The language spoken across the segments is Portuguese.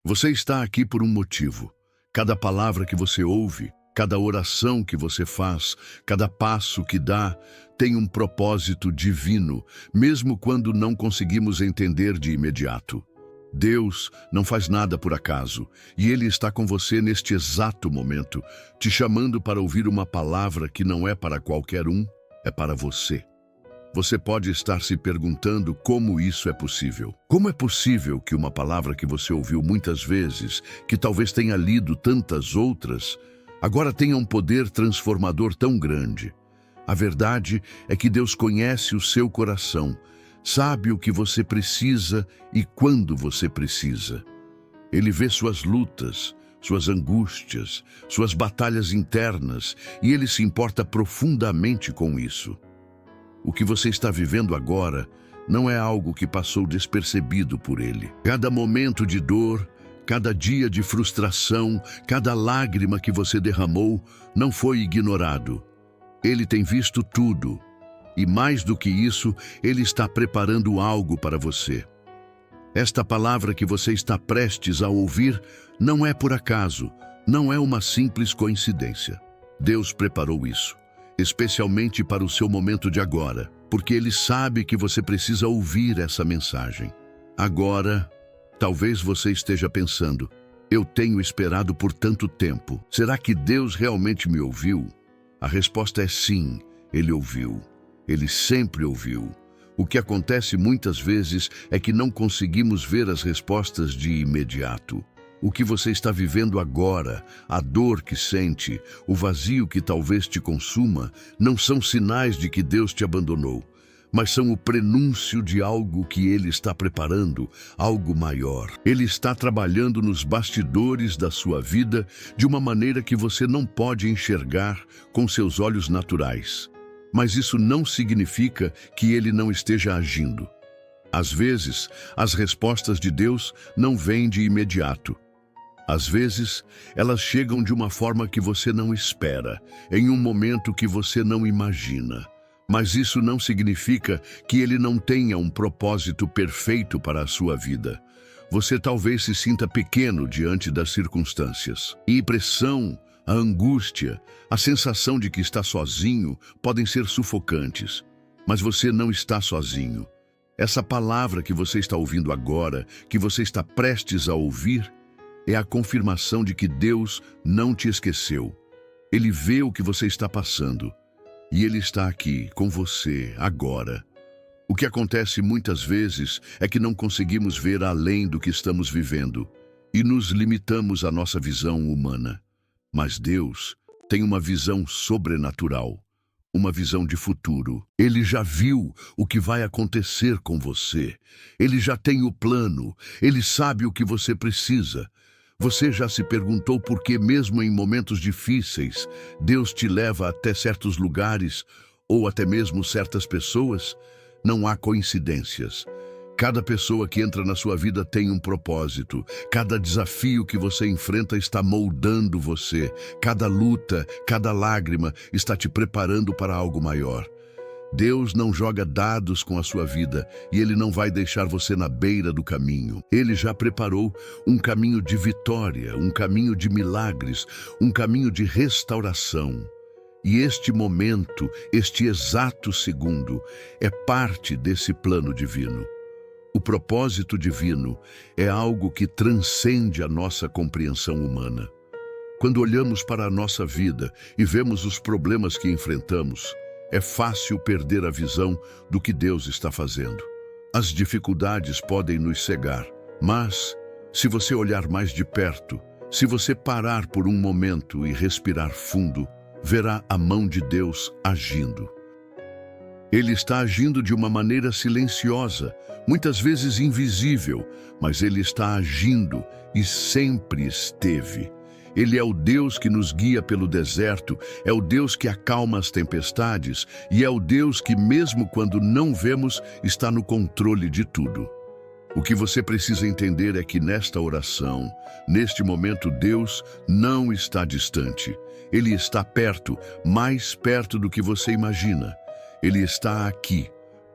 Você está aqui por um motivo. Cada palavra que você ouve, cada oração que você faz, cada passo que dá, tem um propósito divino, mesmo quando não conseguimos entender de imediato. Deus não faz nada por acaso, e Ele está com você neste exato momento, te chamando para ouvir uma palavra que não é para qualquer um, é para você. Você pode estar se perguntando como isso é possível. Como é possível que uma palavra que você ouviu muitas vezes, que talvez tenha lido tantas outras, agora tenha um poder transformador tão grande? A verdade é que Deus conhece o seu coração, sabe o que você precisa e quando você precisa. Ele vê suas lutas, suas angústias, suas batalhas internas, e Ele se importa profundamente com isso. O que você está vivendo agora não é algo que passou despercebido por Ele. Cada momento de dor, cada dia de frustração, cada lágrima que você derramou não foi ignorado. Ele tem visto tudo. E mais do que isso, Ele está preparando algo para você. Esta palavra que você está prestes a ouvir não é por acaso, não é uma simples coincidência. Deus preparou isso, especialmente para o seu momento de agora, porque Ele sabe que você precisa ouvir essa mensagem. Agora, talvez você esteja pensando, eu tenho esperado por tanto tempo. Será que Deus realmente me ouviu? A resposta é sim, Ele ouviu. Ele sempre ouviu. O que acontece muitas vezes é que não conseguimos ver as respostas de imediato. O que você está vivendo agora, a dor que sente, o vazio que talvez te consuma, não são sinais de que Deus te abandonou, mas são o prenúncio de algo que Ele está preparando, algo maior. Ele está trabalhando nos bastidores da sua vida de uma maneira que você não pode enxergar com seus olhos naturais. Mas isso não significa que Ele não esteja agindo. Às vezes, as respostas de Deus não vêm de imediato. Às vezes, elas chegam de uma forma que você não espera, em um momento que você não imagina. Mas isso não significa que Ele não tenha um propósito perfeito para a sua vida. Você talvez se sinta pequeno diante das circunstâncias. E pressão, a angústia, a sensação de que está sozinho podem ser sufocantes. Mas você não está sozinho. Essa palavra que você está ouvindo agora, que você está prestes a ouvir, é a confirmação de que Deus não te esqueceu. Ele vê o que você está passando. E Ele está aqui com você agora. O que acontece muitas vezes é que não conseguimos ver além do que estamos vivendo e nos limitamos à nossa visão humana. Mas Deus tem uma visão sobrenatural, uma visão de futuro. Ele já viu o que vai acontecer com você. Ele já tem o plano. Ele sabe o que você precisa. Você já se perguntou por que, mesmo em momentos difíceis, Deus te leva até certos lugares ou até mesmo certas pessoas? Não há coincidências. Cada pessoa que entra na sua vida tem um propósito. Cada desafio que você enfrenta está moldando você. Cada luta, cada lágrima está te preparando para algo maior. Deus não joga dados com a sua vida e Ele não vai deixar você na beira do caminho. Ele já preparou um caminho de vitória, um caminho de milagres, um caminho de restauração. E este momento, este exato segundo, é parte desse plano divino. O propósito divino é algo que transcende a nossa compreensão humana. Quando olhamos para a nossa vida e vemos os problemas que enfrentamos, é fácil perder a visão do que Deus está fazendo. As dificuldades podem nos cegar, mas, se você olhar mais de perto, se você parar por um momento e respirar fundo, verá a mão de Deus agindo. Ele está agindo de uma maneira silenciosa, muitas vezes invisível, mas Ele está agindo e sempre esteve. Ele é o Deus que nos guia pelo deserto, é o Deus que acalma as tempestades e é o Deus que, mesmo quando não vemos, está no controle de tudo. O que você precisa entender é que nesta oração, neste momento, Deus não está distante. Ele está perto, mais perto do que você imagina. Ele está aqui,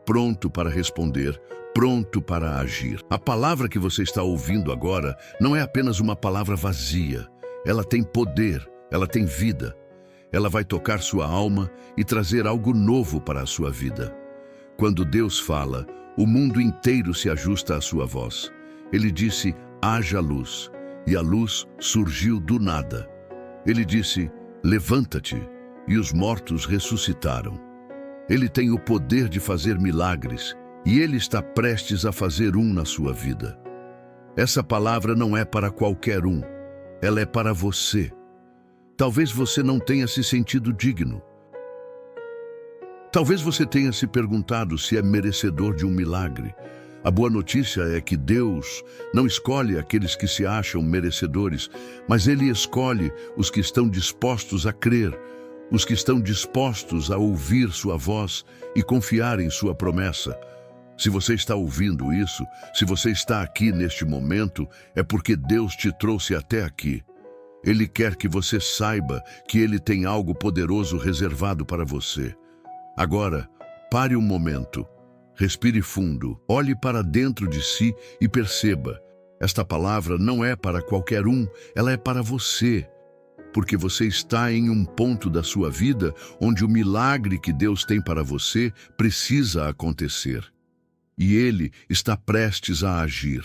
pronto para responder, pronto para agir. A palavra que você está ouvindo agora não é apenas uma palavra vazia. Ela tem poder, ela tem vida. Ela vai tocar sua alma e trazer algo novo para a sua vida. Quando Deus fala, o mundo inteiro se ajusta à sua voz. Ele disse, haja luz, e a luz surgiu do nada. Ele disse, levanta-te, e os mortos ressuscitaram. Ele tem o poder de fazer milagres, e Ele está prestes a fazer um na sua vida. Essa palavra não é para qualquer um, ela é para você. Talvez você não tenha se sentido digno. Talvez você tenha se perguntado se é merecedor de um milagre. A boa notícia é que Deus não escolhe aqueles que se acham merecedores, mas Ele escolhe os que estão dispostos a crer, os que estão dispostos a ouvir sua voz e confiar em sua promessa. Se você está ouvindo isso, se você está aqui neste momento, é porque Deus te trouxe até aqui. Ele quer que você saiba que Ele tem algo poderoso reservado para você. Agora, pare um momento, respire fundo, olhe para dentro de si e perceba, esta palavra não é para qualquer um, ela é para você. Porque você está em um ponto da sua vida onde o milagre que Deus tem para você precisa acontecer. E Ele está prestes a agir.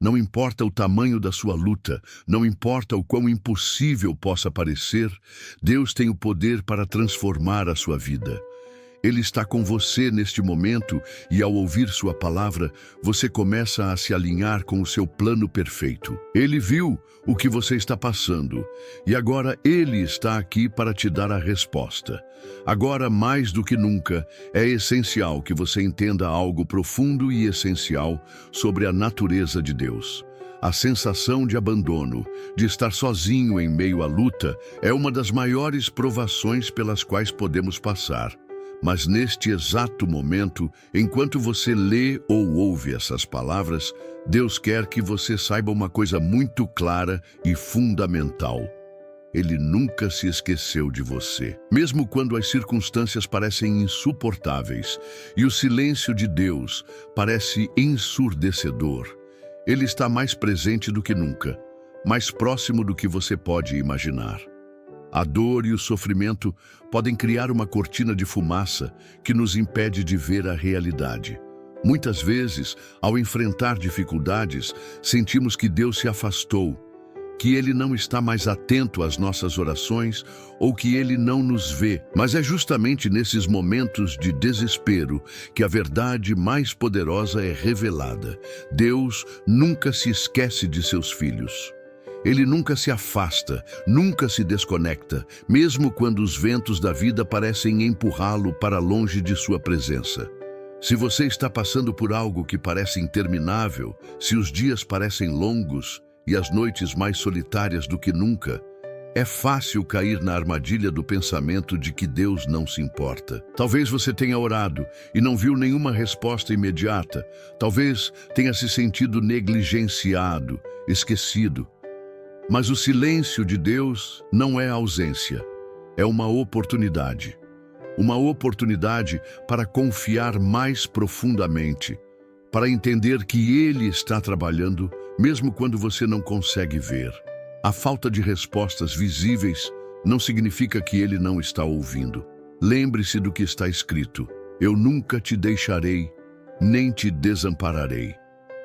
Não importa o tamanho da sua luta, não importa o quão impossível possa parecer, Deus tem o poder para transformar a sua vida. Ele está com você neste momento e, ao ouvir sua palavra, você começa a se alinhar com o seu plano perfeito. Ele viu o que você está passando e agora Ele está aqui para te dar a resposta. Agora, mais do que nunca, é essencial que você entenda algo profundo e essencial sobre a natureza de Deus. A sensação de abandono, de estar sozinho em meio à luta, é uma das maiores provações pelas quais podemos passar. Mas neste exato momento, enquanto você lê ou ouve essas palavras, Deus quer que você saiba uma coisa muito clara e fundamental. Ele nunca se esqueceu de você. Mesmo quando as circunstâncias parecem insuportáveis e o silêncio de Deus parece ensurdecedor, Ele está mais presente do que nunca, mais próximo do que você pode imaginar. A dor e o sofrimento podem criar uma cortina de fumaça que nos impede de ver a realidade. Muitas vezes, ao enfrentar dificuldades, sentimos que Deus se afastou, que Ele não está mais atento às nossas orações ou que Ele não nos vê. Mas é justamente nesses momentos de desespero que a verdade mais poderosa é revelada. Deus nunca se esquece de seus filhos. Ele nunca se afasta, nunca se desconecta, mesmo quando os ventos da vida parecem empurrá-lo para longe de sua presença. Se você está passando por algo que parece interminável, se os dias parecem longos e as noites mais solitárias do que nunca, é fácil cair na armadilha do pensamento de que Deus não se importa. Talvez você tenha orado e não viu nenhuma resposta imediata. Talvez tenha se sentido negligenciado, esquecido. Mas o silêncio de Deus não é ausência, é uma oportunidade. Uma oportunidade para confiar mais profundamente, para entender que Ele está trabalhando, mesmo quando você não consegue ver. A falta de respostas visíveis não significa que Ele não está ouvindo. Lembre-se do que está escrito: eu nunca te deixarei, nem te desampararei.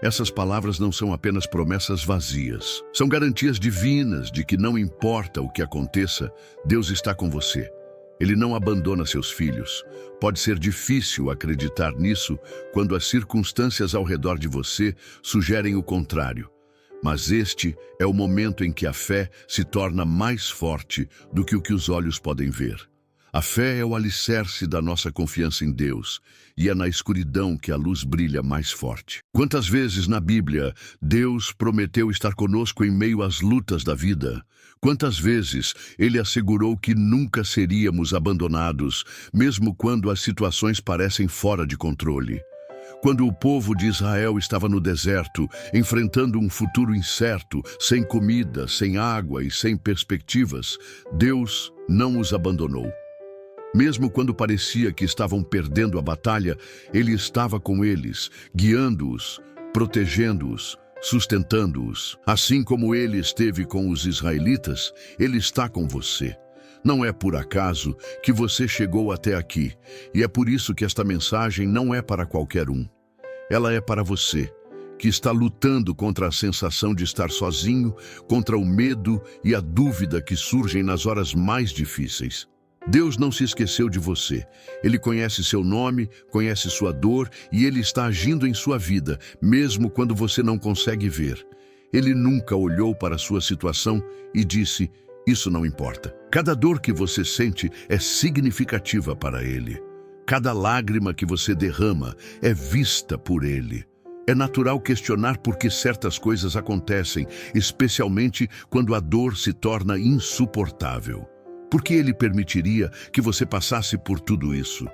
Essas palavras não são apenas promessas vazias. São garantias divinas de que não importa o que aconteça, Deus está com você. Ele não abandona seus filhos. Pode ser difícil acreditar nisso quando as circunstâncias ao redor de você sugerem o contrário. Mas este é o momento em que a fé se torna mais forte do que o que os olhos podem ver. A fé é o alicerce da nossa confiança em Deus, e é na escuridão que a luz brilha mais forte. Quantas vezes na Bíblia Deus prometeu estar conosco em meio às lutas da vida? Quantas vezes Ele assegurou que nunca seríamos abandonados, mesmo quando as situações parecem fora de controle? Quando o povo de Israel estava no deserto, enfrentando um futuro incerto, sem comida, sem água e sem perspectivas, Deus não os abandonou. Mesmo quando parecia que estavam perdendo a batalha, Ele estava com eles, guiando-os, protegendo-os, sustentando-os. Assim como Ele esteve com os israelitas, Ele está com você. Não é por acaso que você chegou até aqui, e é por isso que esta mensagem não é para qualquer um. Ela é para você, que está lutando contra a sensação de estar sozinho, contra o medo e a dúvida que surgem nas horas mais difíceis. Deus não se esqueceu de você. Ele conhece seu nome, conhece sua dor e Ele está agindo em sua vida, mesmo quando você não consegue ver. Ele nunca olhou para a sua situação e disse: "Isso não importa." Cada dor que você sente é significativa para Ele. Cada lágrima que você derrama é vista por Ele. É natural questionar por que certas coisas acontecem, especialmente quando a dor se torna insuportável. Por que Ele permitiria que você passasse por tudo isso?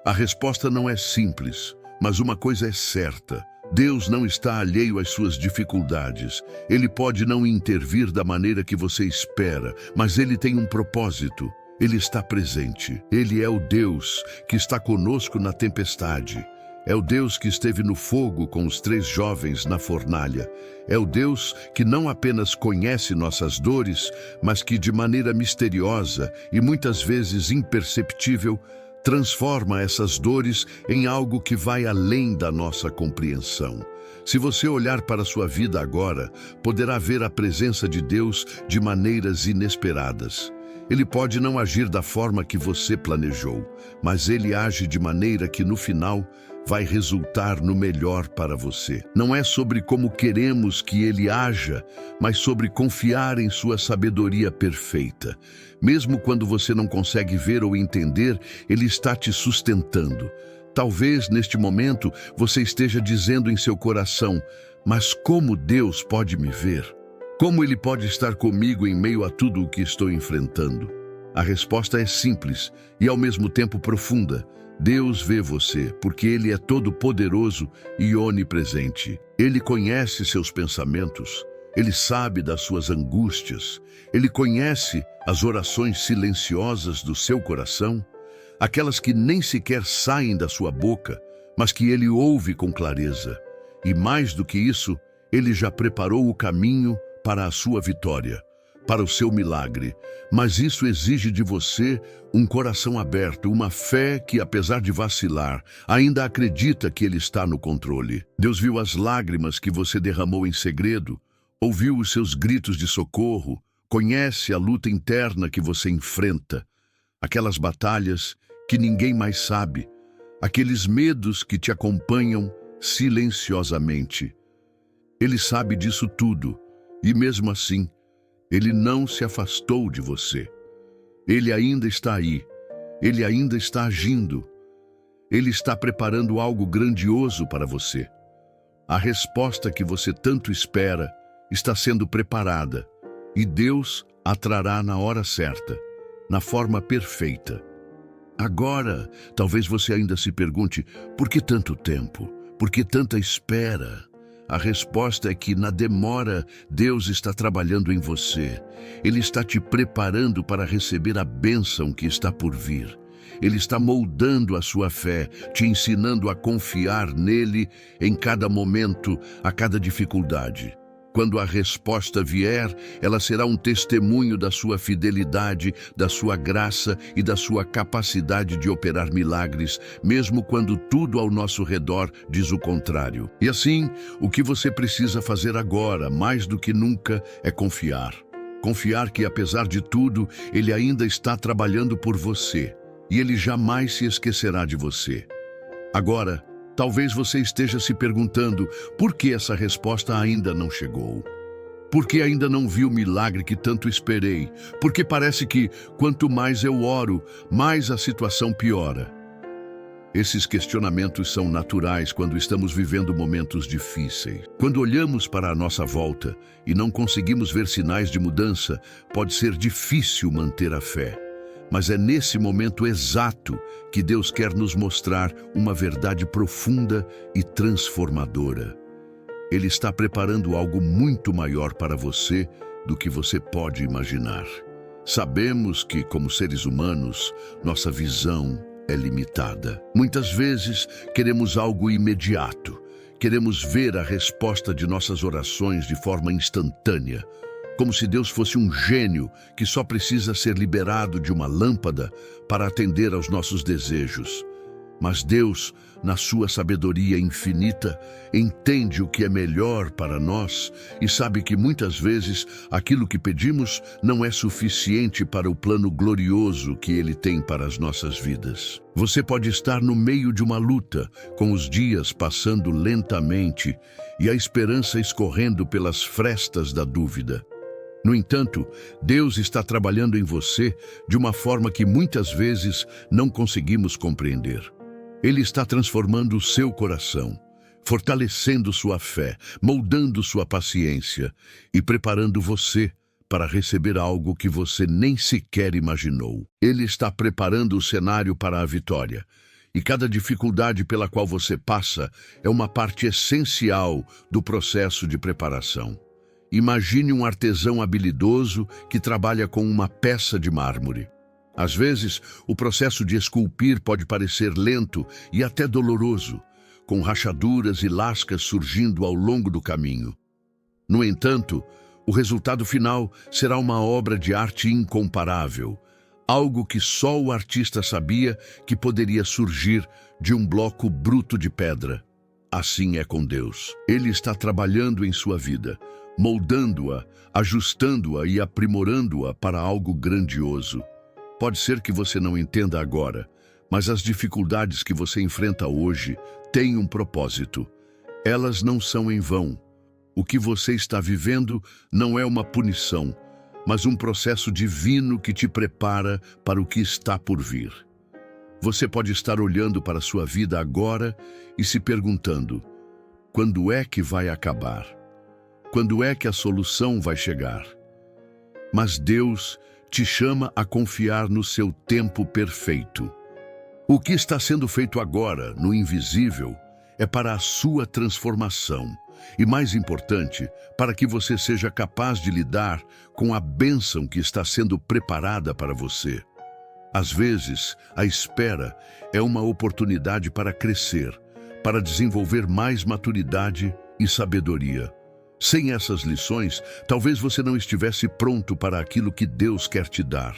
A resposta não é simples, mas uma coisa é certa. Deus não está alheio às suas dificuldades. Ele pode não intervir da maneira que você espera, mas Ele tem um propósito. Ele está presente. Ele é o Deus que está conosco na tempestade. É o Deus que esteve no fogo com os 3 jovens na fornalha. É o Deus que não apenas conhece nossas dores, mas que de maneira misteriosa e muitas vezes imperceptível, transforma essas dores em algo que vai além da nossa compreensão. Se você olhar para a sua vida agora, poderá ver a presença de Deus de maneiras inesperadas. Ele pode não agir da forma que você planejou, mas Ele age de maneira que no final vai resultar no melhor para você. Não é sobre como queremos que Ele haja, mas sobre confiar em sua sabedoria perfeita. Mesmo quando você não consegue ver ou entender, Ele está te sustentando. Talvez neste momento você esteja dizendo em seu coração: "Mas como Deus pode me ver? Como Ele pode estar comigo em meio a tudo o que estou enfrentando?" A resposta é simples e ao mesmo tempo profunda. Deus vê você, porque Ele é todo-poderoso e onipresente. Ele conhece seus pensamentos, Ele sabe das suas angústias, Ele conhece as orações silenciosas do seu coração, aquelas que nem sequer saem da sua boca, mas que Ele ouve com clareza. E mais do que isso, Ele já preparou o caminho para a sua vitória, para o seu milagre. Mas isso exige de você um coração aberto, uma fé que, apesar de vacilar, ainda acredita que Ele está no controle. Deus viu as lágrimas que você derramou em segredo, ouviu os seus gritos de socorro, conhece a luta interna que você enfrenta, aquelas batalhas que ninguém mais sabe, aqueles medos que te acompanham silenciosamente. Ele sabe disso tudo e, mesmo assim, Ele não se afastou de você. Ele ainda está aí. Ele ainda está agindo. Ele está preparando algo grandioso para você. A resposta que você tanto espera está sendo preparada, e Deus a trará na hora certa, na forma perfeita. Agora, talvez você ainda se pergunte: por que tanto tempo? Por que tanta espera? A resposta é que, na demora, Deus está trabalhando em você. Ele está te preparando para receber a bênção que está por vir. Ele está moldando a sua fé, te ensinando a confiar nele em cada momento, a cada dificuldade. Quando a resposta vier, ela será um testemunho da sua fidelidade, da sua graça e da sua capacidade de operar milagres, mesmo quando tudo ao nosso redor diz o contrário. E assim, o que você precisa fazer agora, mais do que nunca, é confiar. Confiar que, apesar de tudo, Ele ainda está trabalhando por você, e Ele jamais se esquecerá de você. Agora, talvez você esteja se perguntando por que essa resposta ainda não chegou. Por que ainda não vi o milagre que tanto esperei? Porque parece que, quanto mais eu oro, mais a situação piora. Esses questionamentos são naturais quando estamos vivendo momentos difíceis. Quando olhamos para a nossa volta e não conseguimos ver sinais de mudança, pode ser difícil manter a fé. Mas é nesse momento exato que Deus quer nos mostrar uma verdade profunda e transformadora. Ele está preparando algo muito maior para você do que você pode imaginar. Sabemos que, como seres humanos, nossa visão é limitada. Muitas vezes queremos algo imediato. Queremos ver a resposta de nossas orações de forma instantânea, como se Deus fosse um gênio que só precisa ser liberado de uma lâmpada para atender aos nossos desejos. Mas Deus, na sua sabedoria infinita, entende o que é melhor para nós e sabe que muitas vezes aquilo que pedimos não é suficiente para o plano glorioso que Ele tem para as nossas vidas. Você pode estar no meio de uma luta, com os dias passando lentamente e a esperança escorrendo pelas frestas da dúvida. No entanto, Deus está trabalhando em você de uma forma que muitas vezes não conseguimos compreender. Ele está transformando o seu coração, fortalecendo sua fé, moldando sua paciência e preparando você para receber algo que você nem sequer imaginou. Ele está preparando o cenário para a vitória. E cada dificuldade pela qual você passa é uma parte essencial do processo de preparação. Imagine um artesão habilidoso que trabalha com uma peça de mármore. Às vezes, o processo de esculpir pode parecer lento e até doloroso, com rachaduras e lascas surgindo ao longo do caminho. No entanto, o resultado final será uma obra de arte incomparável, algo que só o artista sabia que poderia surgir de um bloco bruto de pedra. Assim é com Deus. Ele está trabalhando em sua vida, moldando-a, ajustando-a e aprimorando-a para algo grandioso. Pode ser que você não entenda agora, mas as dificuldades que você enfrenta hoje têm um propósito. Elas não são em vão. O que você está vivendo não é uma punição, mas um processo divino que te prepara para o que está por vir. Você pode estar olhando para a sua vida agora e se perguntando: quando é que vai acabar? Quando é que a solução vai chegar? Mas Deus te chama a confiar no seu tempo perfeito. O que está sendo feito agora, no invisível, é para a sua transformação. E mais importante, para que você seja capaz de lidar com a bênção que está sendo preparada para você. Às vezes, a espera é uma oportunidade para crescer, para desenvolver mais maturidade e sabedoria. Sem essas lições, talvez você não estivesse pronto para aquilo que Deus quer te dar.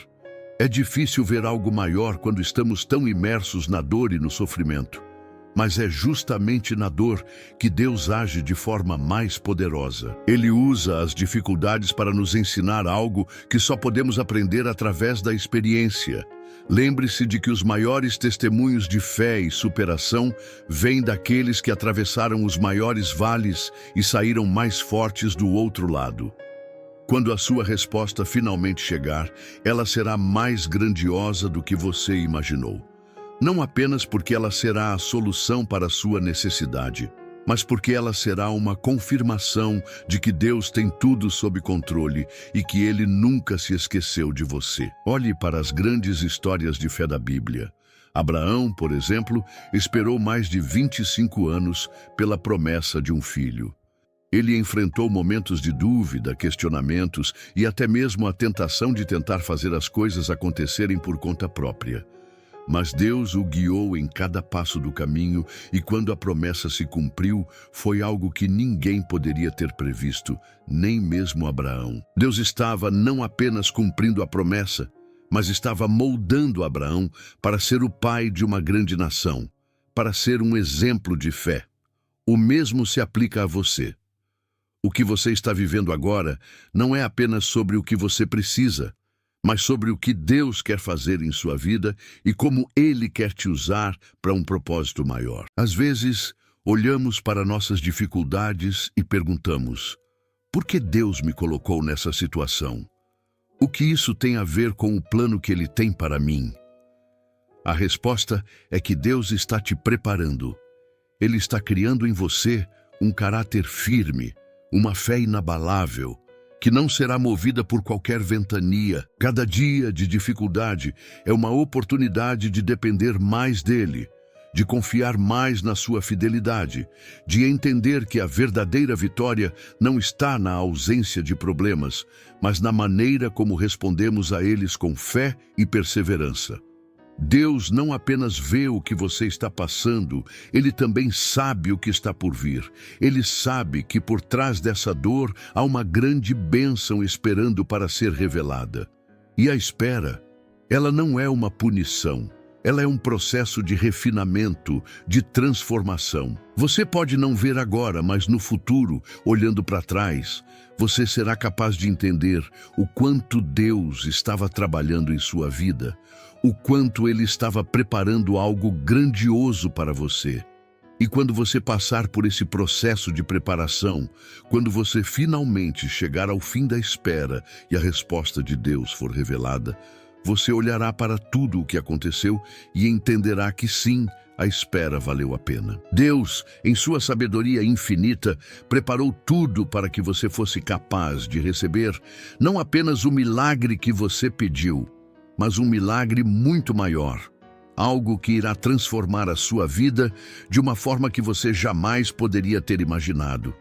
É difícil ver algo maior quando estamos tão imersos na dor e no sofrimento. Mas é justamente na dor que Deus age de forma mais poderosa. Ele usa as dificuldades para nos ensinar algo que só podemos aprender através da experiência. Lembre-se de que os maiores testemunhos de fé e superação vêm daqueles que atravessaram os maiores vales e saíram mais fortes do outro lado. Quando a sua resposta finalmente chegar, ela será mais grandiosa do que você imaginou. Não apenas porque ela será a solução para a sua necessidade, mas porque ela será uma confirmação de que Deus tem tudo sob controle e que Ele nunca se esqueceu de você. Olhe para as grandes histórias de fé da Bíblia. Abraão, por exemplo, esperou mais de 25 anos pela promessa de um filho. Ele enfrentou momentos de dúvida, questionamentos e até mesmo a tentação de tentar fazer as coisas acontecerem por conta própria. Mas Deus o guiou em cada passo do caminho e quando a promessa se cumpriu, foi algo que ninguém poderia ter previsto, nem mesmo Abraão. Deus estava não apenas cumprindo a promessa, mas estava moldando Abraão para ser o pai de uma grande nação, para ser um exemplo de fé. O mesmo se aplica a você. O que você está vivendo agora não é apenas sobre o que você precisa, mas sobre o que Deus quer fazer em sua vida e como Ele quer te usar para um propósito maior. Às vezes, olhamos para nossas dificuldades e perguntamos: por que Deus me colocou nessa situação? O que isso tem a ver com o plano que Ele tem para mim? A resposta é que Deus está te preparando. Ele está criando em você um caráter firme, uma fé inabalável, que não será movida por qualquer ventania. Cada dia de dificuldade é uma oportunidade de depender mais dele, de confiar mais na sua fidelidade, de entender que a verdadeira vitória não está na ausência de problemas, mas na maneira como respondemos a eles com fé e perseverança. Deus não apenas vê o que você está passando, Ele também sabe o que está por vir. Ele sabe que por trás dessa dor há uma grande bênção esperando para ser revelada. E a espera, ela não é uma punição. Ela é um processo de refinamento, de transformação. Você pode não ver agora, mas no futuro, olhando para trás, você será capaz de entender o quanto Deus estava trabalhando em sua vida, o quanto Ele estava preparando algo grandioso para você. E quando você passar por esse processo de preparação, quando você finalmente chegar ao fim da espera e a resposta de Deus for revelada, você olhará para tudo o que aconteceu e entenderá que sim, a espera valeu a pena. Deus, em sua sabedoria infinita, preparou tudo para que você fosse capaz de receber não apenas o milagre que você pediu, mas um milagre muito maior. Algo que irá transformar a sua vida de uma forma que você jamais poderia ter imaginado.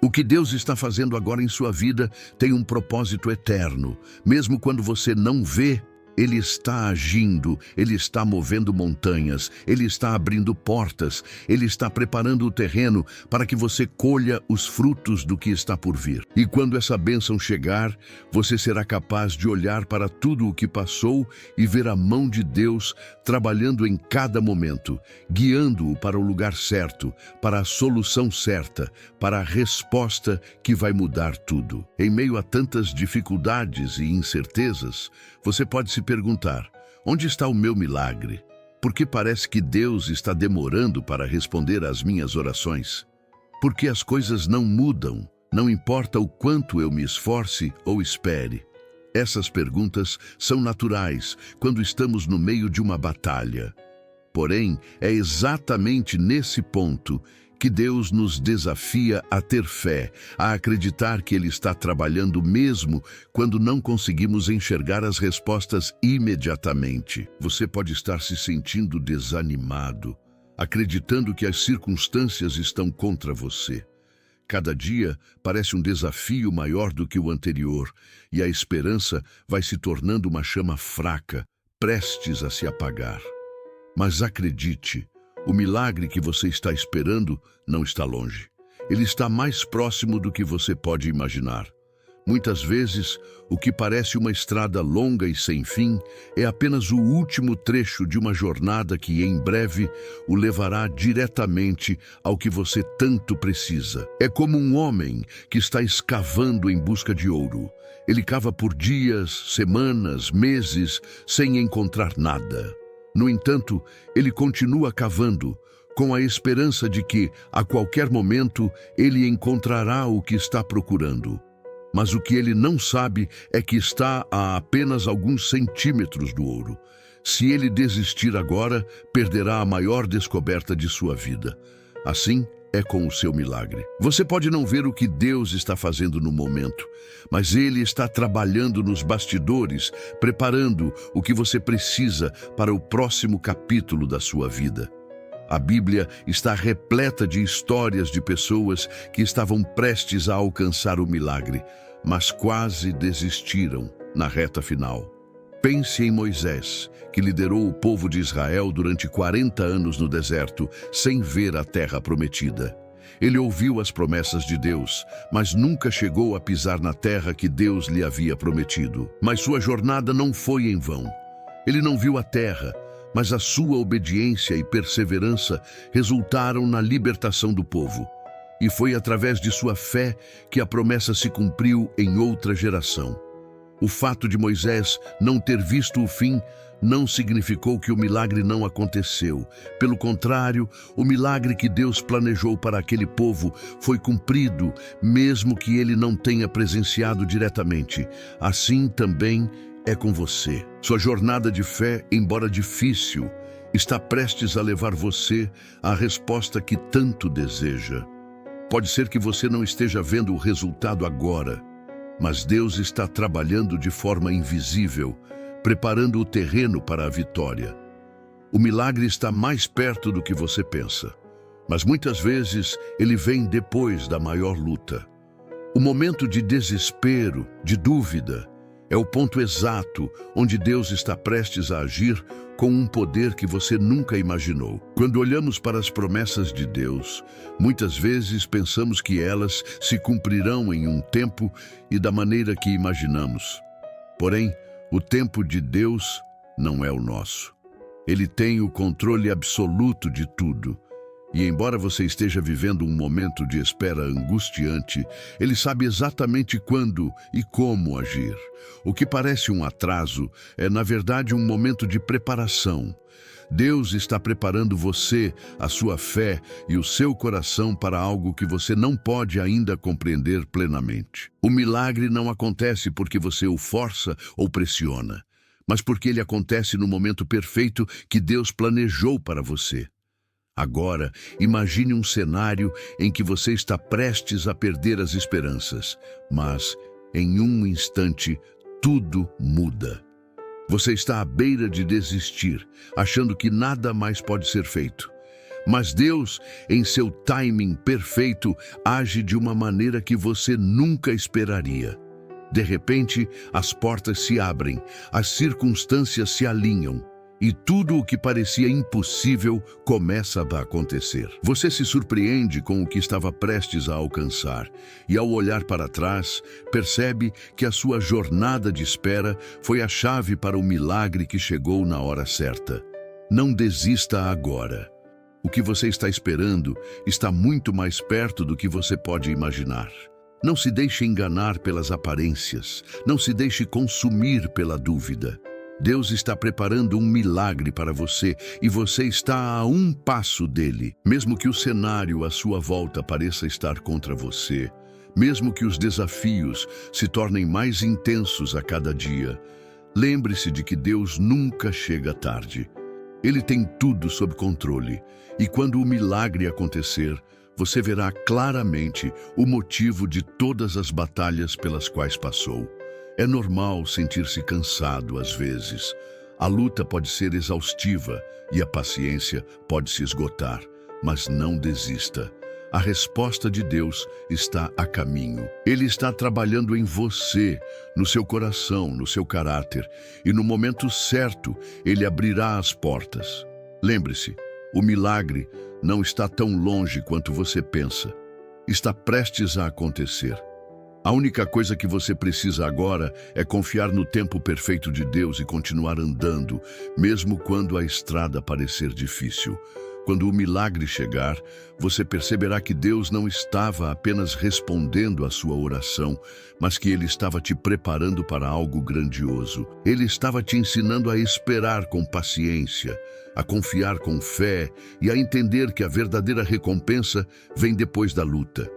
O que Deus está fazendo agora em sua vida tem um propósito eterno. Mesmo quando você não vê, Ele está agindo, Ele está movendo montanhas, Ele está abrindo portas, Ele está preparando o terreno para que você colha os frutos do que está por vir. E quando essa bênção chegar, você será capaz de olhar para tudo o que passou e ver a mão de Deus trabalhando em cada momento, guiando-o para o lugar certo, para a solução certa, para a resposta que vai mudar tudo. Em meio a tantas dificuldades e incertezas, você pode se perguntar: onde está o meu milagre? Por que parece que Deus está demorando para responder às minhas orações? Por que as coisas não mudam? Não importa o quanto eu me esforce ou espere. Essas perguntas são naturais quando estamos no meio de uma batalha. Porém, é exatamente nesse ponto que Deus nos desafia a ter fé, a acreditar que Ele está trabalhando mesmo quando não conseguimos enxergar as respostas imediatamente. Você pode estar se sentindo desanimado, acreditando que as circunstâncias estão contra você. Cada dia parece um desafio maior do que o anterior, e a esperança vai se tornando uma chama fraca, prestes a se apagar. Mas acredite, o milagre que você está esperando não está longe. Ele está mais próximo do que você pode imaginar. Muitas vezes, o que parece uma estrada longa e sem fim é apenas o último trecho de uma jornada que, em breve, o levará diretamente ao que você tanto precisa. É como um homem que está escavando em busca de ouro. Ele cava por dias, semanas, meses, sem encontrar nada. No entanto, ele continua cavando, com a esperança de que, a qualquer momento, ele encontrará o que está procurando. Mas o que ele não sabe é que está a apenas alguns centímetros do ouro. Se ele desistir agora, perderá a maior descoberta de sua vida. Assim é com o seu milagre. Você pode não ver o que Deus está fazendo no momento, mas Ele está trabalhando nos bastidores, preparando o que você precisa para o próximo capítulo da sua vida. A Bíblia está repleta de histórias de pessoas que estavam prestes a alcançar o milagre, mas quase desistiram na reta final. Pense em Moisés, que liderou o povo de Israel durante 40 anos no deserto, sem ver a terra prometida. Ele ouviu as promessas de Deus, mas nunca chegou a pisar na terra que Deus lhe havia prometido. Mas sua jornada não foi em vão. Ele não viu a terra, mas a sua obediência e perseverança resultaram na libertação do povo. E foi através de sua fé que a promessa se cumpriu em outra geração. O fato de Moisés não ter visto o fim não significou que o milagre não aconteceu. Pelo contrário, o milagre que Deus planejou para aquele povo foi cumprido, mesmo que ele não tenha presenciado diretamente. Assim também é com você. Sua jornada de fé, embora difícil, está prestes a levar você à resposta que tanto deseja. Pode ser que você não esteja vendo o resultado agora, mas Deus está trabalhando de forma invisível, preparando o terreno para a vitória. O milagre está mais perto do que você pensa, mas muitas vezes ele vem depois da maior luta. O momento de desespero, de dúvida, é o ponto exato onde Deus está prestes a agir com um poder que você nunca imaginou. Quando olhamos para as promessas de Deus, muitas vezes pensamos que elas se cumprirão em um tempo e da maneira que imaginamos. Porém, o tempo de Deus não é o nosso. Ele tem o controle absoluto de tudo. E embora você esteja vivendo um momento de espera angustiante, Ele sabe exatamente quando e como agir. O que parece um atraso é, na verdade, um momento de preparação. Deus está preparando você, a sua fé e o seu coração para algo que você não pode ainda compreender plenamente. O milagre não acontece porque você o força ou pressiona, mas porque ele acontece no momento perfeito que Deus planejou para você. Agora, imagine um cenário em que você está prestes a perder as esperanças, mas, em um instante, tudo muda. Você está à beira de desistir, achando que nada mais pode ser feito. Mas Deus, em seu timing perfeito, age de uma maneira que você nunca esperaria. De repente, as portas se abrem, as circunstâncias se alinham, e tudo o que parecia impossível começa a acontecer. Você se surpreende com o que estava prestes a alcançar, e ao olhar para trás, percebe que a sua jornada de espera foi a chave para o milagre que chegou na hora certa. Não desista agora. O que você está esperando está muito mais perto do que você pode imaginar. Não se deixe enganar pelas aparências, não se deixe consumir pela dúvida. Deus está preparando um milagre para você e você está a um passo dele. Mesmo que o cenário à sua volta pareça estar contra você, mesmo que os desafios se tornem mais intensos a cada dia, lembre-se de que Deus nunca chega tarde. Ele tem tudo sob controle e quando o milagre acontecer, você verá claramente o motivo de todas as batalhas pelas quais passou. É normal sentir-se cansado às vezes. A luta pode ser exaustiva e a paciência pode se esgotar, mas não desista. A resposta de Deus está a caminho. Ele está trabalhando em você, no seu coração, no seu caráter, e no momento certo, Ele abrirá as portas. Lembre-se, o milagre não está tão longe quanto você pensa. Está prestes a acontecer. A única coisa que você precisa agora é confiar no tempo perfeito de Deus e continuar andando, mesmo quando a estrada parecer difícil. Quando o milagre chegar, você perceberá que Deus não estava apenas respondendo à sua oração, mas que Ele estava te preparando para algo grandioso. Ele estava te ensinando a esperar com paciência, a confiar com fé e a entender que a verdadeira recompensa vem depois da luta.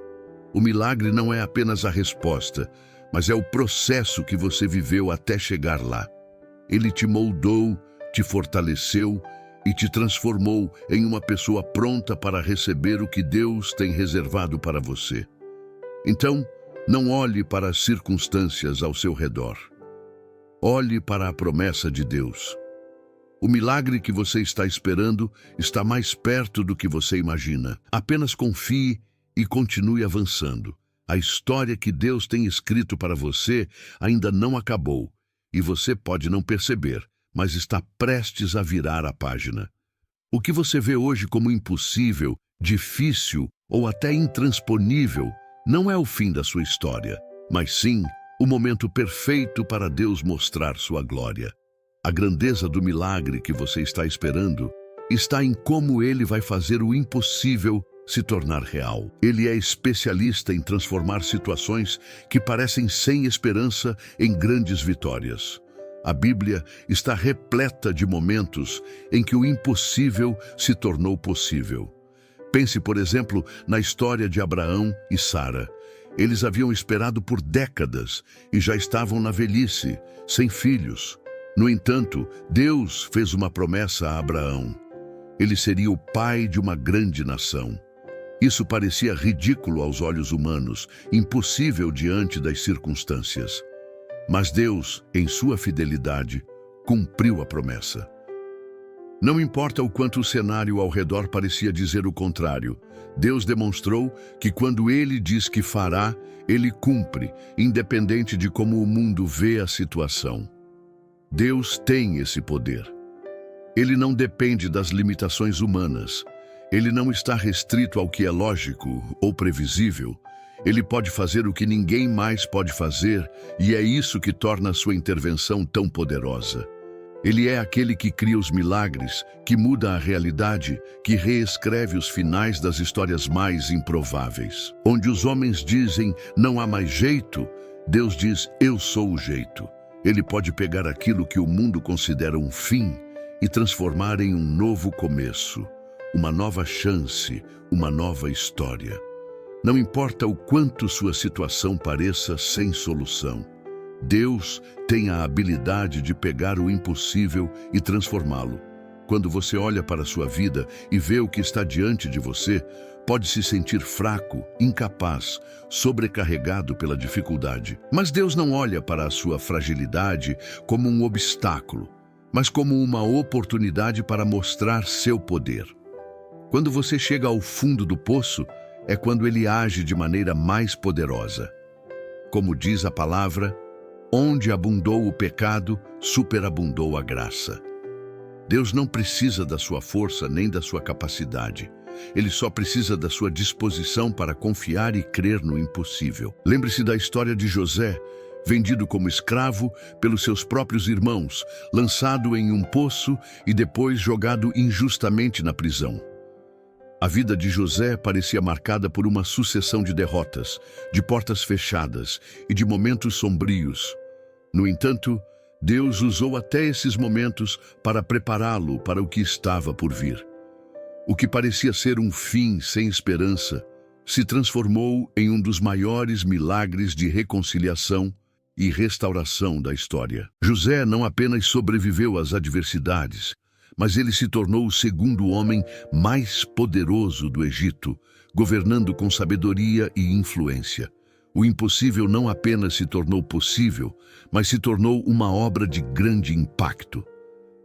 O milagre não é apenas a resposta, mas é o processo que você viveu até chegar lá. Ele te moldou, te fortaleceu e te transformou em uma pessoa pronta para receber o que Deus tem reservado para você. Então, não olhe para as circunstâncias ao seu redor. Olhe para a promessa de Deus. O milagre que você está esperando está mais perto do que você imagina. Apenas confie e continue avançando. A história que Deus tem escrito para você ainda não acabou, e você pode não perceber, mas está prestes a virar a página. O que você vê hoje como impossível, difícil ou até intransponível não é o fim da sua história, mas sim o momento perfeito para Deus mostrar sua glória. A grandeza do milagre que você está esperando está em como Ele vai fazer o impossível se tornar real. Ele é especialista em transformar situações que parecem sem esperança em grandes vitórias. A Bíblia está repleta de momentos em que o impossível se tornou possível. Pense, por exemplo, na história de Abraão e Sara. Eles haviam esperado por décadas e já estavam na velhice, sem filhos. No entanto, Deus fez uma promessa a Abraão. Ele seria o pai de uma grande nação. Isso parecia ridículo aos olhos humanos, impossível diante das circunstâncias. Mas Deus, em sua fidelidade, cumpriu a promessa. Não importa o quanto o cenário ao redor parecia dizer o contrário, Deus demonstrou que quando Ele diz que fará, Ele cumpre, independente de como o mundo vê a situação. Deus tem esse poder. Ele não depende das limitações humanas. Ele não está restrito ao que é lógico ou previsível. Ele pode fazer o que ninguém mais pode fazer, e é isso que torna a sua intervenção tão poderosa. Ele é aquele que cria os milagres, que muda a realidade, que reescreve os finais das histórias mais improváveis. Onde os homens dizem, não há mais jeito, Deus diz, eu sou o jeito. Ele pode pegar aquilo que o mundo considera um fim e transformar em um novo começo, uma nova chance, uma nova história. Não importa o quanto sua situação pareça sem solução, Deus tem a habilidade de pegar o impossível e transformá-lo. Quando você olha para a sua vida e vê o que está diante de você, pode se sentir fraco, incapaz, sobrecarregado pela dificuldade. Mas Deus não olha para a sua fragilidade como um obstáculo, mas como uma oportunidade para mostrar seu poder. Quando você chega ao fundo do poço, é quando Ele age de maneira mais poderosa. Como diz a palavra, onde abundou o pecado, superabundou a graça. Deus não precisa da sua força nem da sua capacidade. Ele só precisa da sua disposição para confiar e crer no impossível. Lembre-se da história de José, vendido como escravo pelos seus próprios irmãos, lançado em um poço e depois jogado injustamente na prisão. A vida de José parecia marcada por uma sucessão de derrotas, de portas fechadas e de momentos sombrios. No entanto, Deus usou até esses momentos para prepará-lo para o que estava por vir. O que parecia ser um fim sem esperança se transformou em um dos maiores milagres de reconciliação e restauração da história. José não apenas sobreviveu às adversidades, mas ele se tornou o segundo homem mais poderoso do Egito, governando com sabedoria e influência. O impossível não apenas se tornou possível, mas se tornou uma obra de grande impacto.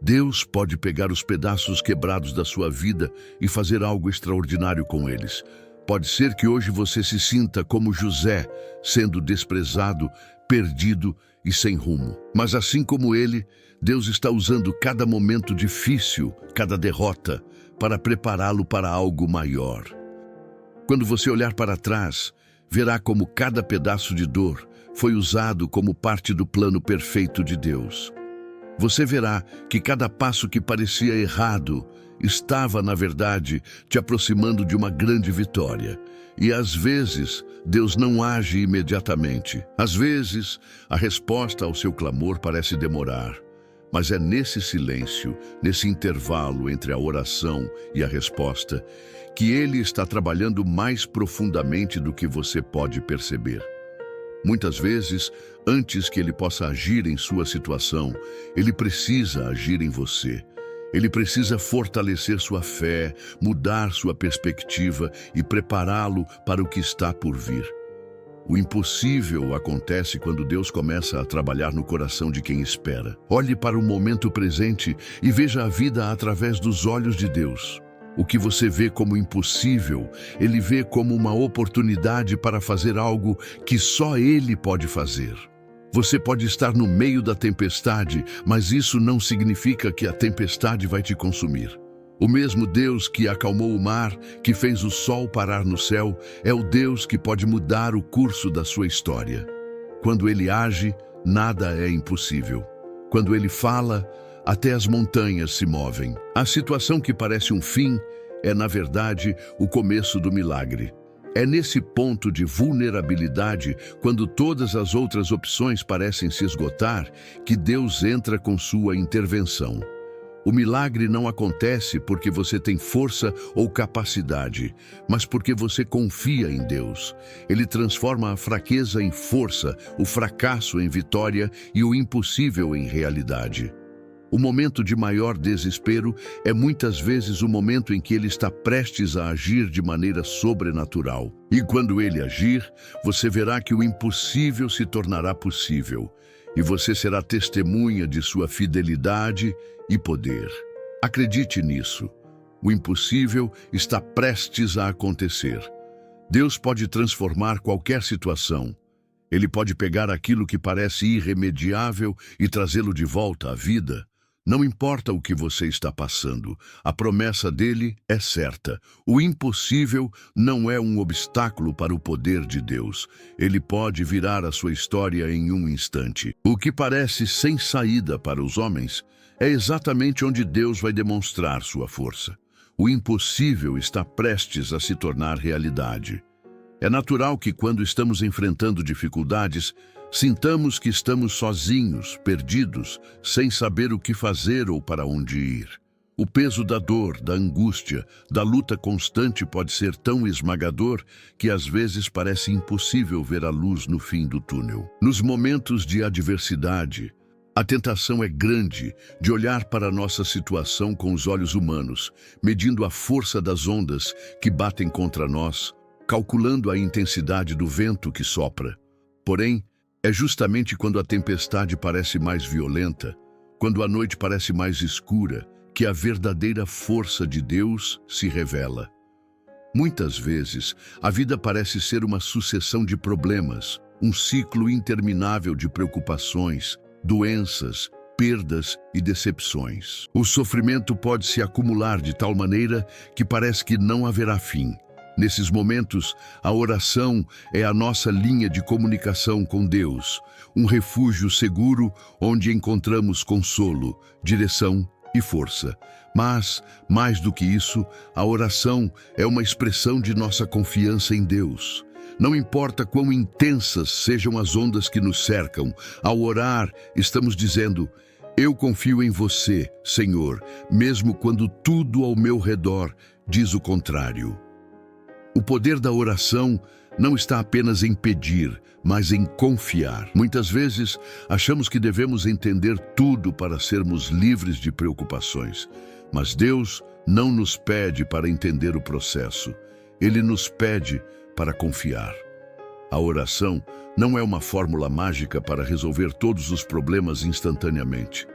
Deus pode pegar os pedaços quebrados da sua vida e fazer algo extraordinário com eles. Pode ser que hoje você se sinta como José, sendo desprezado, perdido e sem rumo. Mas assim como ele, Deus está usando cada momento difícil, cada derrota, para prepará-lo para algo maior. Quando você olhar para trás, verá como cada pedaço de dor foi usado como parte do plano perfeito de Deus. Você verá que cada passo que parecia errado estava, na verdade, te aproximando de uma grande vitória. E às vezes, Deus não age imediatamente. Às vezes, a resposta ao seu clamor parece demorar. Mas é nesse silêncio, nesse intervalo entre a oração e a resposta, que Ele está trabalhando mais profundamente do que você pode perceber. Muitas vezes, antes que Ele possa agir em sua situação, Ele precisa agir em você. Ele precisa fortalecer sua fé, mudar sua perspectiva e prepará-lo para o que está por vir. O impossível acontece quando Deus começa a trabalhar no coração de quem espera. Olhe para o momento presente e veja a vida através dos olhos de Deus. O que você vê como impossível, Ele vê como uma oportunidade para fazer algo que só Ele pode fazer. Você pode estar no meio da tempestade, mas isso não significa que a tempestade vai te consumir. O mesmo Deus que acalmou o mar, que fez o sol parar no céu, é o Deus que pode mudar o curso da sua história. Quando Ele age, nada é impossível. Quando Ele fala, até as montanhas se movem. A situação que parece um fim é, na verdade, o começo do milagre. É nesse ponto de vulnerabilidade, quando todas as outras opções parecem se esgotar, que Deus entra com sua intervenção. O milagre não acontece porque você tem força ou capacidade, mas porque você confia em Deus. Ele transforma a fraqueza em força, o fracasso em vitória e o impossível em realidade. O momento de maior desespero é muitas vezes o momento em que Ele está prestes a agir de maneira sobrenatural. E quando Ele agir, você verá que o impossível se tornará possível, e você será testemunha de sua fidelidade e poder. Acredite nisso. O impossível está prestes a acontecer. Deus pode transformar qualquer situação. Ele pode pegar aquilo que parece irremediável e trazê-lo de volta à vida. Não importa o que você está passando, a promessa dele é certa. O impossível não é um obstáculo para o poder de Deus. Ele pode virar a sua história em um instante. O que parece sem saída para os homens é exatamente onde Deus vai demonstrar sua força. O impossível está prestes a se tornar realidade. É natural que, quando estamos enfrentando dificuldades, sintamos que estamos sozinhos, perdidos, sem saber o que fazer ou para onde ir. O peso da dor, da angústia, da luta constante pode ser tão esmagador que às vezes parece impossível ver a luz no fim do túnel. Nos momentos de adversidade, a tentação é grande de olhar para a nossa situação com os olhos humanos, medindo a força das ondas que batem contra nós, calculando a intensidade do vento que sopra. Porém, é justamente quando a tempestade parece mais violenta, quando a noite parece mais escura, que a verdadeira força de Deus se revela. Muitas vezes, a vida parece ser uma sucessão de problemas, um ciclo interminável de preocupações, doenças, perdas e decepções. O sofrimento pode se acumular de tal maneira que parece que não haverá fim. Nesses momentos, a oração é a nossa linha de comunicação com Deus, um refúgio seguro onde encontramos consolo, direção e força. Mas, mais do que isso, a oração é uma expressão de nossa confiança em Deus. Não importa quão intensas sejam as ondas que nos cercam, ao orar, estamos dizendo: eu confio em você, Senhor, mesmo quando tudo ao meu redor diz o contrário. O poder da oração não está apenas em pedir, mas em confiar. Muitas vezes, achamos que devemos entender tudo para sermos livres de preocupações. Mas Deus não nos pede para entender o processo. Ele nos pede para confiar. A oração não é uma fórmula mágica para resolver todos os problemas instantaneamente,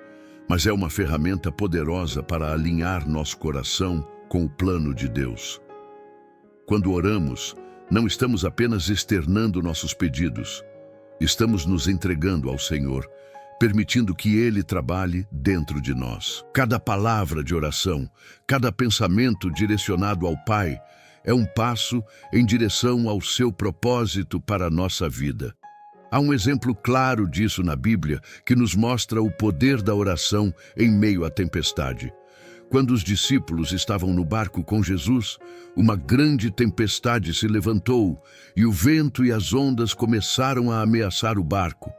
mas é uma ferramenta poderosa para alinhar nosso coração com o plano de Deus. Quando oramos, não estamos apenas externando nossos pedidos, estamos nos entregando ao Senhor, permitindo que Ele trabalhe dentro de nós. Cada palavra de oração, cada pensamento direcionado ao Pai, é um passo em direção ao seu propósito para a nossa vida. Há um exemplo claro disso na Bíblia que nos mostra o poder da oração em meio à tempestade. Quando os discípulos estavam no barco com Jesus, uma grande tempestade se levantou e o vento e as ondas começaram a ameaçar o barco.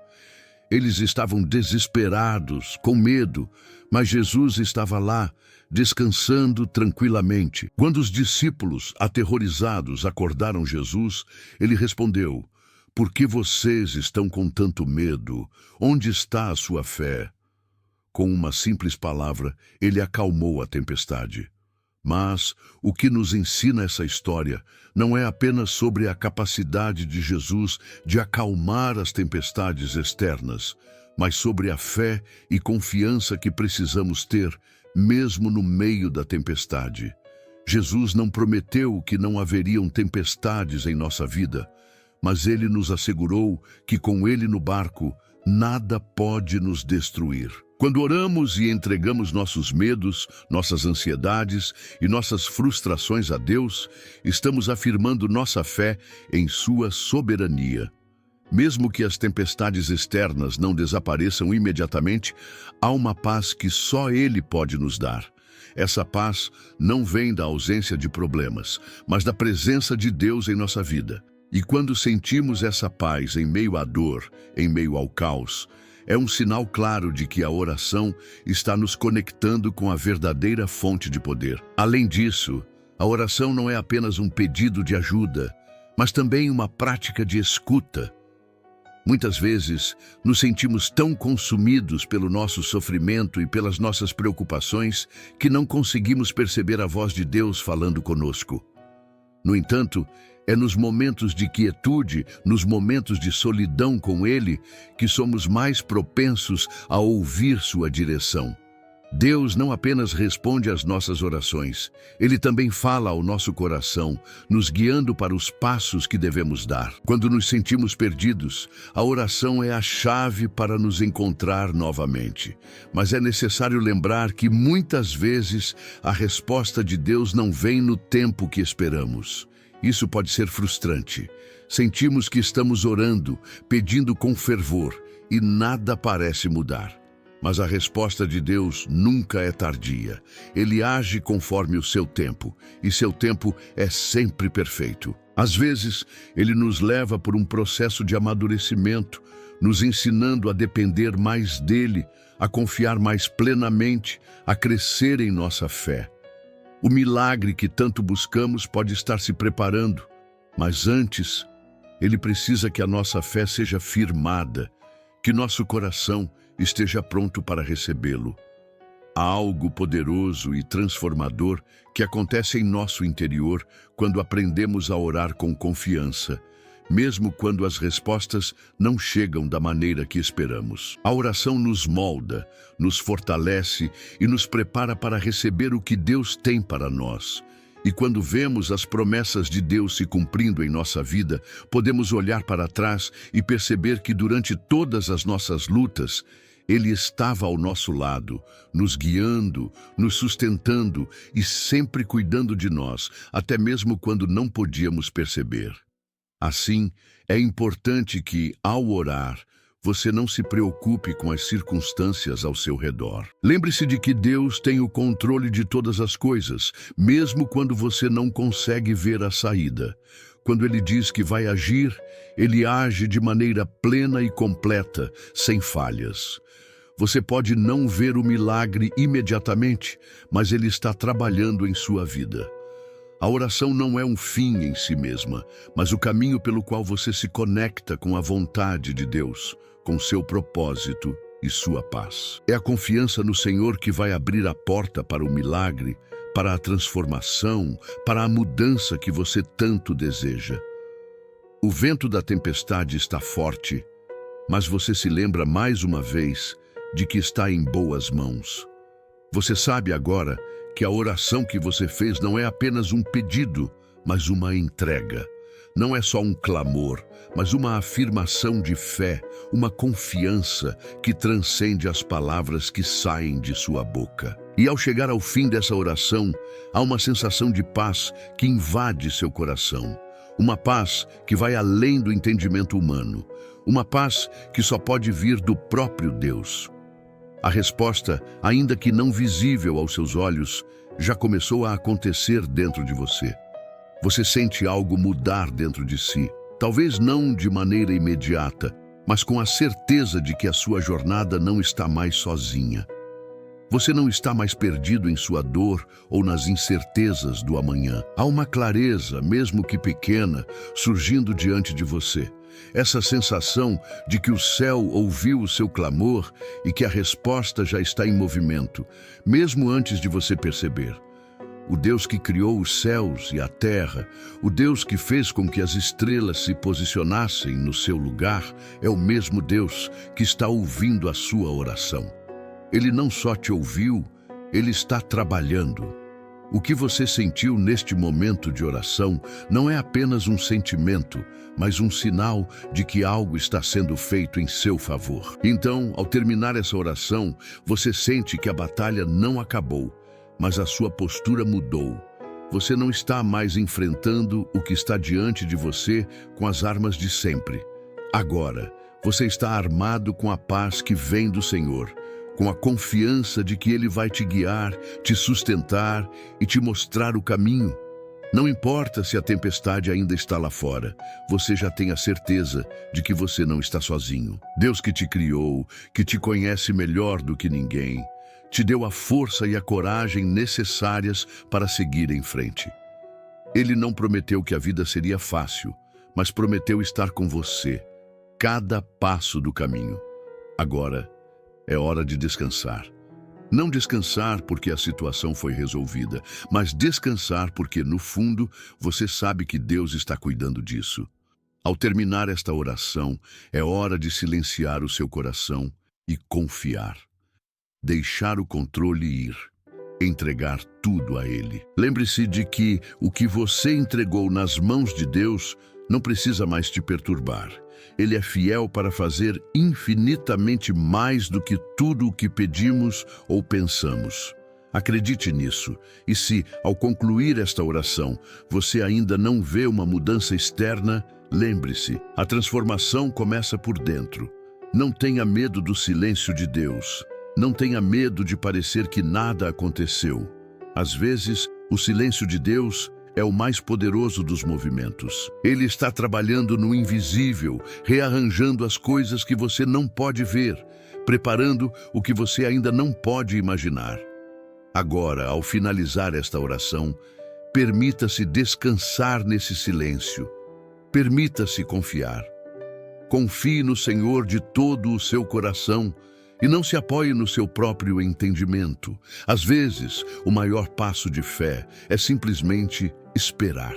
Eles estavam desesperados, com medo, mas Jesus estava lá, descansando tranquilamente. Quando os discípulos, aterrorizados, acordaram Jesus, ele respondeu: por que vocês estão com tanto medo? Onde está a sua fé? Com uma simples palavra, ele acalmou a tempestade. Mas o que nos ensina essa história não é apenas sobre a capacidade de Jesus de acalmar as tempestades externas, mas sobre a fé e confiança que precisamos ter, mesmo no meio da tempestade. Jesus não prometeu que não haveriam tempestades em nossa vida, mas ele nos assegurou que com ele no barco, nada pode nos destruir. Quando oramos e entregamos nossos medos, nossas ansiedades e nossas frustrações a Deus, estamos afirmando nossa fé em sua soberania. Mesmo que as tempestades externas não desapareçam imediatamente, há uma paz que só Ele pode nos dar. Essa paz não vem da ausência de problemas, mas da presença de Deus em nossa vida. E quando sentimos essa paz em meio à dor, em meio ao caos, é um sinal claro de que a oração está nos conectando com a verdadeira fonte de poder. Além disso, a oração não é apenas um pedido de ajuda, mas também uma prática de escuta. Muitas vezes, nos sentimos tão consumidos pelo nosso sofrimento e pelas nossas preocupações que não conseguimos perceber a voz de Deus falando conosco. No entanto, é nos momentos de quietude, nos momentos de solidão com Ele, que somos mais propensos a ouvir sua direção. Deus não apenas responde às nossas orações, Ele também fala ao nosso coração, nos guiando para os passos que devemos dar. Quando nos sentimos perdidos, a oração é a chave para nos encontrar novamente. Mas é necessário lembrar que muitas vezes a resposta de Deus não vem no tempo que esperamos. Isso pode ser frustrante. Sentimos que estamos orando, pedindo com fervor, e nada parece mudar. Mas a resposta de Deus nunca é tardia. Ele age conforme o seu tempo, e seu tempo é sempre perfeito. Às vezes, Ele nos leva por um processo de amadurecimento, nos ensinando a depender mais dEle, a confiar mais plenamente, a crescer em nossa fé. O milagre que tanto buscamos pode estar se preparando, mas antes, Ele precisa que a nossa fé seja firmada, que nosso coração esteja pronto para recebê-lo. Há algo poderoso e transformador que acontece em nosso interior quando aprendemos a orar com confiança, mesmo quando as respostas não chegam da maneira que esperamos. A oração nos molda, nos fortalece e nos prepara para receber o que Deus tem para nós. E quando vemos as promessas de Deus se cumprindo em nossa vida, podemos olhar para trás e perceber que durante todas as nossas lutas, Ele estava ao nosso lado, nos guiando, nos sustentando e sempre cuidando de nós, até mesmo quando não podíamos perceber. Assim, é importante que, ao orar, você não se preocupe com as circunstâncias ao seu redor. Lembre-se de que Deus tem o controle de todas as coisas, mesmo quando você não consegue ver a saída. Quando Ele diz que vai agir, Ele age de maneira plena e completa, sem falhas. Você pode não ver o milagre imediatamente, mas Ele está trabalhando em sua vida. A oração não é um fim em si mesma, mas o caminho pelo qual você se conecta com a vontade de Deus, com seu propósito e sua paz. É a confiança no Senhor que vai abrir a porta para o milagre, para a transformação, para a mudança que você tanto deseja. O vento da tempestade está forte, mas você se lembra mais uma vez de que está em boas mãos. Você sabe agora que a oração que você fez não é apenas um pedido, mas uma entrega. Não é só um clamor, mas uma afirmação de fé, uma confiança que transcende as palavras que saem de sua boca. E ao chegar ao fim dessa oração, há uma sensação de paz que invade seu coração. Uma paz que vai além do entendimento humano. Uma paz que só pode vir do próprio Deus. A resposta, ainda que não visível aos seus olhos, já começou a acontecer dentro de você. Você sente algo mudar dentro de si, talvez não de maneira imediata, mas com a certeza de que a sua jornada não está mais sozinha. Você não está mais perdido em sua dor ou nas incertezas do amanhã. Há uma clareza, mesmo que pequena, surgindo diante de você. Essa sensação de que o céu ouviu o seu clamor e que a resposta já está em movimento, mesmo antes de você perceber. O Deus que criou os céus e a terra, o Deus que fez com que as estrelas se posicionassem no seu lugar, é o mesmo Deus que está ouvindo a sua oração. Ele não só te ouviu, Ele está trabalhando. O que você sentiu neste momento de oração não é apenas um sentimento, mas um sinal de que algo está sendo feito em seu favor. Então, ao terminar essa oração, você sente que a batalha não acabou, mas a sua postura mudou. Você não está mais enfrentando o que está diante de você com as armas de sempre. Agora, você está armado com a paz que vem do Senhor, com a confiança de que Ele vai te guiar, te sustentar e te mostrar o caminho. Não importa se a tempestade ainda está lá fora, você já tem a certeza de que você não está sozinho. Deus que te criou, que te conhece melhor do que ninguém, te deu a força e a coragem necessárias para seguir em frente. Ele não prometeu que a vida seria fácil, mas prometeu estar com você, cada passo do caminho. Agora, é hora de descansar. Não descansar porque a situação foi resolvida, mas descansar porque, no fundo, você sabe que Deus está cuidando disso. Ao terminar esta oração, é hora de silenciar o seu coração e confiar. deixar o controle ir, entregar tudo a Ele. Lembre-se de que o que você entregou nas mãos de Deus não precisa mais te perturbar. Ele é fiel para fazer infinitamente mais do que tudo o que pedimos ou pensamos. Acredite nisso, e se, ao concluir esta oração, você ainda não vê uma mudança externa, lembre-se, a transformação começa por dentro. Não tenha medo do silêncio de Deus. Não tenha medo de parecer que nada aconteceu. Às vezes, o silêncio de Deus é o mais poderoso dos movimentos. Ele está trabalhando no invisível, rearranjando as coisas que você não pode ver, preparando o que você ainda não pode imaginar. Agora, ao finalizar esta oração, permita-se descansar nesse silêncio. Permita-se confiar. Confie no Senhor de todo o seu coração e não se apoie no seu próprio entendimento. Às vezes, o maior passo de fé é simplesmente esperar.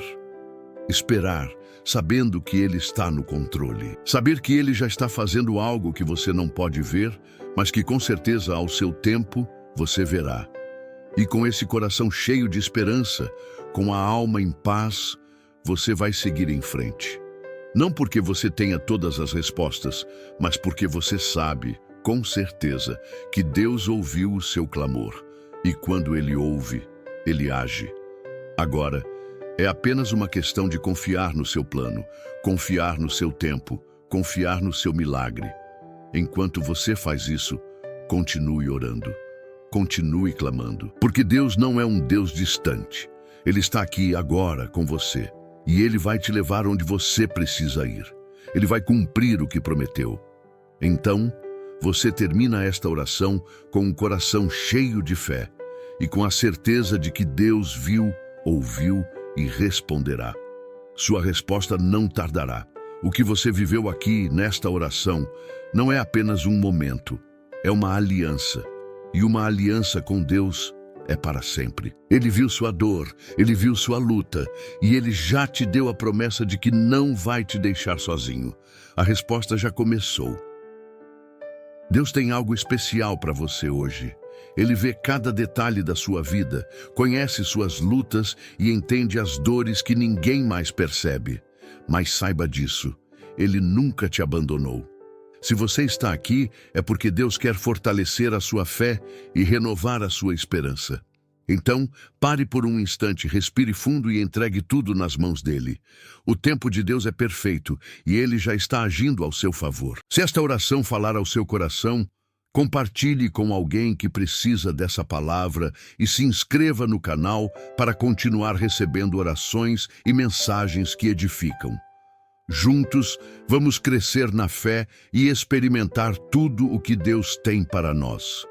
Esperar, sabendo que Ele está no controle. Saber que Ele já está fazendo algo que você não pode ver, mas que com certeza ao seu tempo você verá. E com esse coração cheio de esperança, com a alma em paz, você vai seguir em frente. Não porque você tenha todas as respostas, mas porque você sabe, com certeza, que Deus ouviu o seu clamor. E quando Ele ouve, Ele age. Agora, é apenas uma questão de confiar no seu plano, confiar no seu tempo, confiar no seu milagre. Enquanto você faz isso, continue orando. Continue clamando, porque Deus não é um Deus distante. Ele está aqui agora com você, e Ele vai te levar onde você precisa ir. Ele vai cumprir o que prometeu. Então, você termina esta oração com um coração cheio de fé e com a certeza de que Deus viu, ouviu e responderá. Sua resposta não tardará. O que você viveu aqui nesta oração não é apenas um momento, é uma aliança. E uma aliança com Deus é para sempre. Ele viu sua dor, Ele viu sua luta, e Ele já te deu a promessa de que não vai te deixar sozinho. A resposta já começou. Deus tem algo especial para você hoje. Ele vê cada detalhe da sua vida, conhece suas lutas e entende as dores que ninguém mais percebe. Mas saiba disso, Ele nunca te abandonou. Se você está aqui, é porque Deus quer fortalecer a sua fé e renovar a sua esperança. Então, pare por um instante, respire fundo e entregue tudo nas mãos dele. O tempo de Deus é perfeito e Ele já está agindo ao seu favor. Se esta oração falar ao seu coração, compartilhe com alguém que precisa dessa palavra e se inscreva no canal para continuar recebendo orações e mensagens que edificam. Juntos, vamos crescer na fé e experimentar tudo o que Deus tem para nós.